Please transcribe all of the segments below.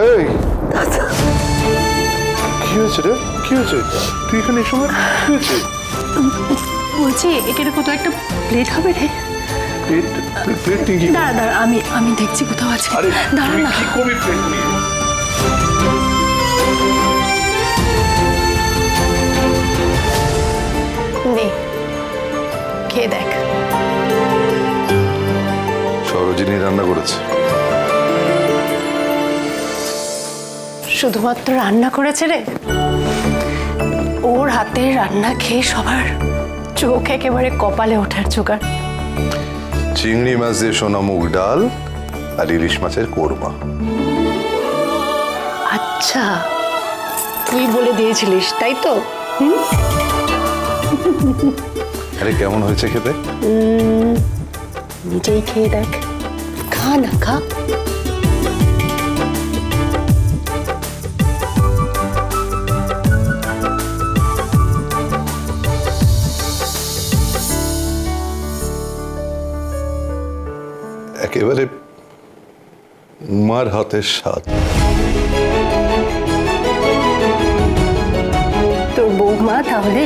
এই কি হয়েছে রে? কি হয়েছে? তুই এখানে এই সময় কি হয়েছে? বলছি এখানে কোথাও একটা প্লেট হবে রে। প্লেট কি? দাঁড়া আমি দেখছি কোথাও আছে। দাঁড়া না, কি করবি প্লেট নিয়ে? নে খেয়ে দেখ। সরোজিনী রান্না করেছে। শুধুমাত্র রান্না করেছে রে? ওর হাতের রান্না খেয়ে সবার চোখ একেবারে কপালে ওঠার জোগাড়। চিংড়ি মাছ দিয়ে সোনা মুগ ডাল আর ইলিশ মাছের কোরমা। আচ্ছা, তুই বলে দিয়েছিলিস তাই তো? আরে কেমন হয়েছে খেতে? নিজেই খেয়ে দেখ। খা না, খা। একেবারে মার হাতের স্বাদ। তোর বৌমা তাহলে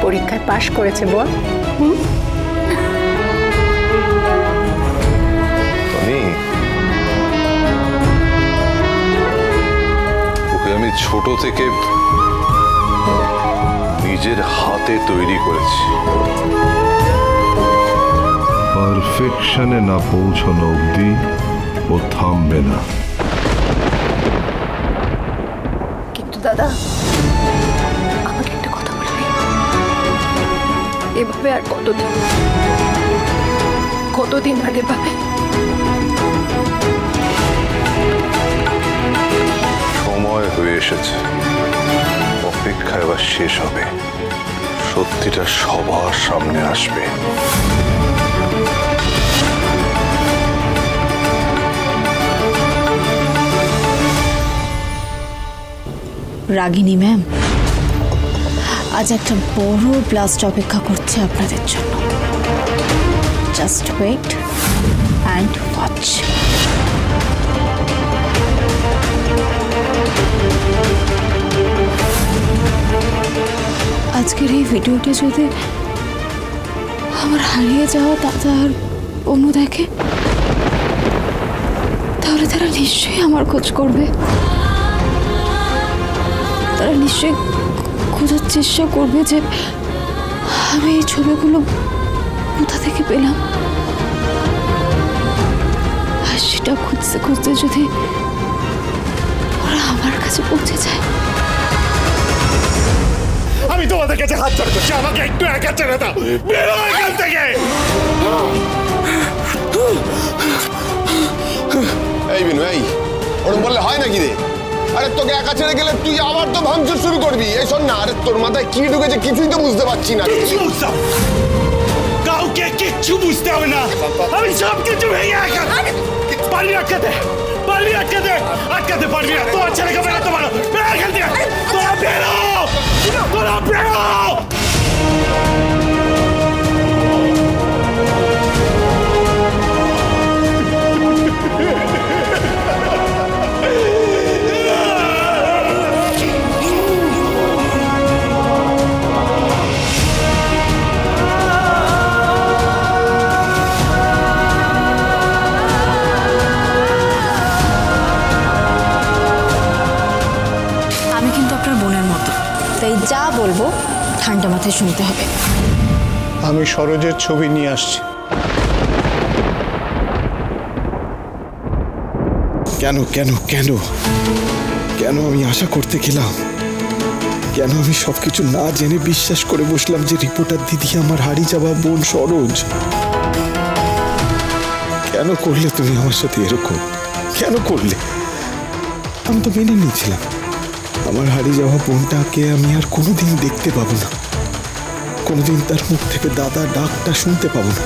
পরীক্ষায় পাশ করেছে বল? ওকে আমি ছোট থেকে নিজের হাতে তৈরি করেছি। পারফেকশনে না পৌঁছানো অবধি ও থামবে না। কিন্তু দাদা, আমাকে একটা কথা বলবি? এভাবে আর কতদিন আগে পাবে? সময় হয়ে এসেছে, অপেক্ষা এবার শেষ হবে। সত্যিটা সবার সামনে আসবে। রাগিনী ম্যাম, আজ একটা বড় ব্লাস্ট অপেক্ষা করছে আপনাদের জন্য। Just wait and watch. আজকের এই ভিডিওটা যদি আমার হারিয়ে যাওয়া দাদা আর অনু দেখে, তাহলে তারা নিশ্চয়ই আমার খোঁজ করবে। তারা নিশ্চয়ই খোঁজার চেষ্টা করবে যে আমি এই ছবিগুলো কোথা থেকে পেলাম। আর সেটা খুঁজতে খুঁজতে যদি ওরা আমার কাছে পৌঁছে যায়। আমি তোমাদের কাছে হাত জোড় করছি, আমাকে একটু একা ছেড়ে দাও। বেরো এখান থেকে। এই বিনু, এই ওরকম বললে হয় নাকি রে? আরে তোকে একা ছেড়ে গেলে তুই আবার তো ভাঙচুর শুরু করবি। এই শোন না, আরে তোর মাথায় কি ঢুকেছে কিছুই তো বুঝতে পারছি না। কাউকে কিচ্ছু বুঝতে হবে না, আমি সব কিছু ভেঙে পারবি আটকাতে, আটকাতে পারবি না। তোমার ছেলেকে বেরোতে পারো, বেরো এখান থেকে। তোরা বেরো। তাই যা বলবো ঠান্ডা মাথায় শুনতে হবে। আমি সরোজের ছবি নিয়ে আসছি। কেন কেন কেন কেন আমি আশা করতে গেলাম? কেন আমি সবকিছু না জেনে বিশ্বাস করে বসলাম যে রিপোর্টার দিদি আমার হারিয়ে যাওয়া বোন সরোজ? কেন করলে তুমি আমার সাথে এরকম? কেন করলে? আমি তো মেনে নিয়েছিলাম আমার হারিয়ে যাওয়া বোনটাকে আমি আর কোনোদিন দেখতে পাবো না, কোনোদিন তার মুখ থেকে দাদা ডাকটা শুনতে পাবো না।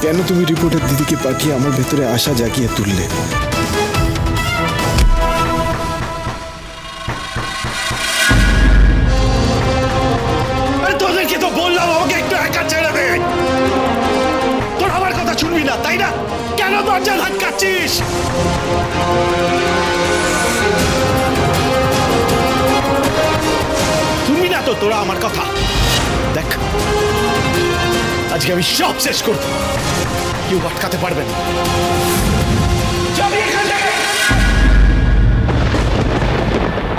কেন তুমি রিপোর্টার দিদিকে পাঠিয়ে আমার ভেতরে আশা জাগিয়ে তুললে? তোদেরকে তো বললাম আমাকে একটু একা ছেড়ে দে। তোর আমার কথা শুনবি না তাই না? কেন তোর বাচ্চার হাত কাটছিস? শুনবি না তো তোরা আমার কথা? দেখ, আজকে আমি সব শেষ করব, কেউ আটকাতে পারবে না।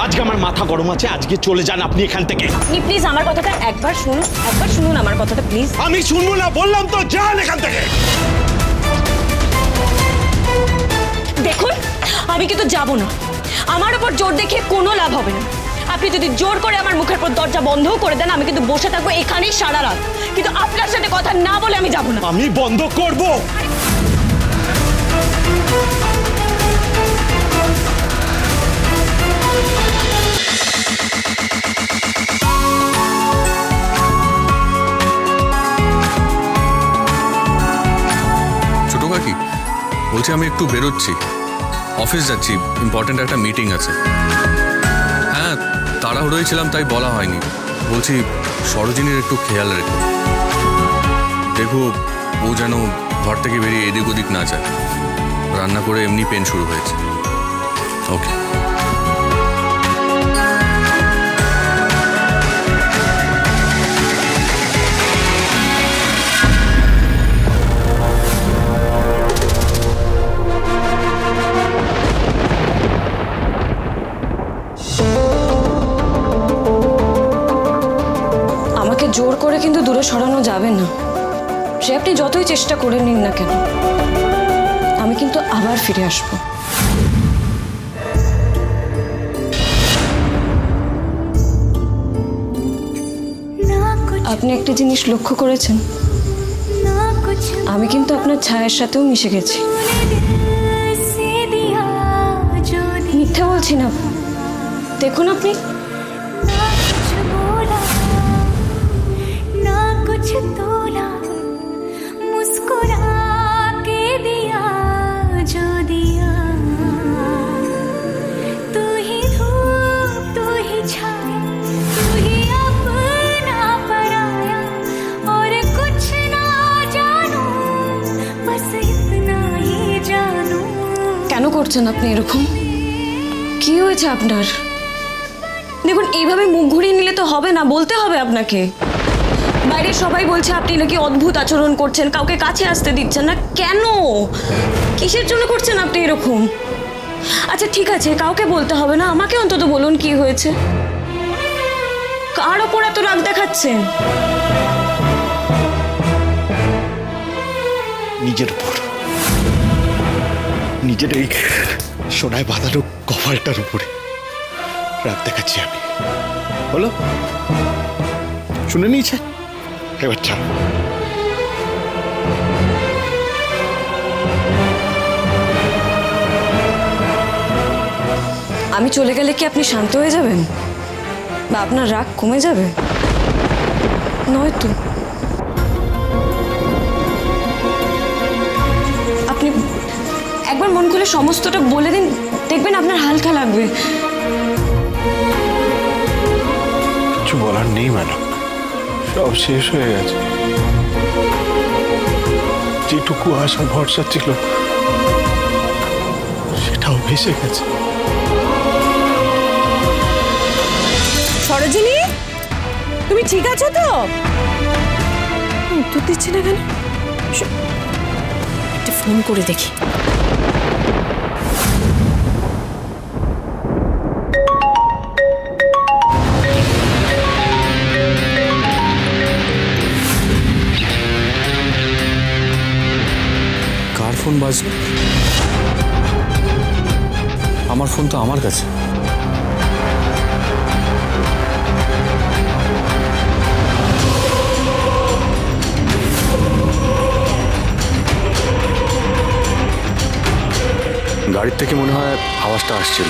আজকে আমার মাথা গরম আছে, আজকে চলে যান আপনি এখান থেকে। আপনি প্লিজ আমার কথাটা একবার শুনুন আমার কথাটা প্লিজ। আমি শুনবো না বললাম তো, যান এখান থেকে। দেখুন, আমি কিন্তু যাব না। আমার উপর জোর দেখিয়ে কোনো লাভ হবে না। আপনি যদি জোর করে আমার মুখের পর দরজা বন্ধও করে দেন, আমি কিন্তু বসে থাকবো এখানেই সারা রাত, কিন্তু আপনার সাথে কথা না বলে আমি যাব না। আমি বন্ধ করব। ছোট কাকি বলছি, আমি একটু বেরোচ্ছি, অফিস যাচ্ছি, ইম্পর্টেন্ট একটা মিটিং আছে। হ্যাঁ, তাড়াহুড়োই ছিলাম তাই বলা হয়নি। বলছি সরোজিনীর একটু খেয়াল রেখো, দেখো ও যেন ঘর থেকে বেরিয়ে এদিক ওদিক না যায়। রান্না করে এমনি পেন শুরু হয়েছে। ওকে। জোর করে কিন্তু দূরে সরানো যাবে না। সে আপনি যতই চেষ্টা করে নিন না কেন, আমি কিন্তু আবার ফিরে আসব। আপনি একটা জিনিস লক্ষ্য করেছেন, আমি কিন্তু আপনার ছায়ার সাথেও মিশে গেছি। মিথ্যা বলছি না, দেখুন আপনি। কেন করছেন আপনি এরকম? কি হয়েছে আপনার? দেখুন, এইভাবে মুখ ঘুরিয়ে নিলে তো হবে না, বলতে হবে আপনাকে। বাইরে সবাই বলছে আপনি নাকি অদ্ভুত আচরণ করছেন, কাউকে কাছে আসতে দিচ্ছেন না। কেন, কিসের জন্য করছেন আপনি এরকম? আচ্ছা ঠিক আছে, কাউকে বলতে হবে না, আমাকে অন্তত বলুন কি হয়েছে। কার ওপর এত রাগ দেখাচ্ছেন? নিজের উপর, নিজের এই সোনায় বাঁধানো কপালটার উপরে রাগ দেখাচ্ছি আমি। বলো, শুনে নিয়েছে, এবার ছাড়। আমি চলে গেলে কি আপনি শান্ত হয়ে যাবেন বা আপনার রাগ কমে যাবে? নয়তো আপনি একবার মন খুলে সমস্তটা বলে দিন, দেখবেন আপনার হালকা লাগবে। কিছু বলার নেই ম্যাডাম, সব শেষ হয়ে গেছে। যেটুকু আশা ভরসা ছিল সেটাও ভেসে গেছে। সরোজিনী, তুমি ঠিক আছো তো? উত্তর দিচ্ছি না কেন? একটা ফোন করে দেখি। কার ফোন বাজলো? আমার ফোন তো আমার কাছে। গাড়ির থেকে মনে হয় আওয়াজটা আসছিল।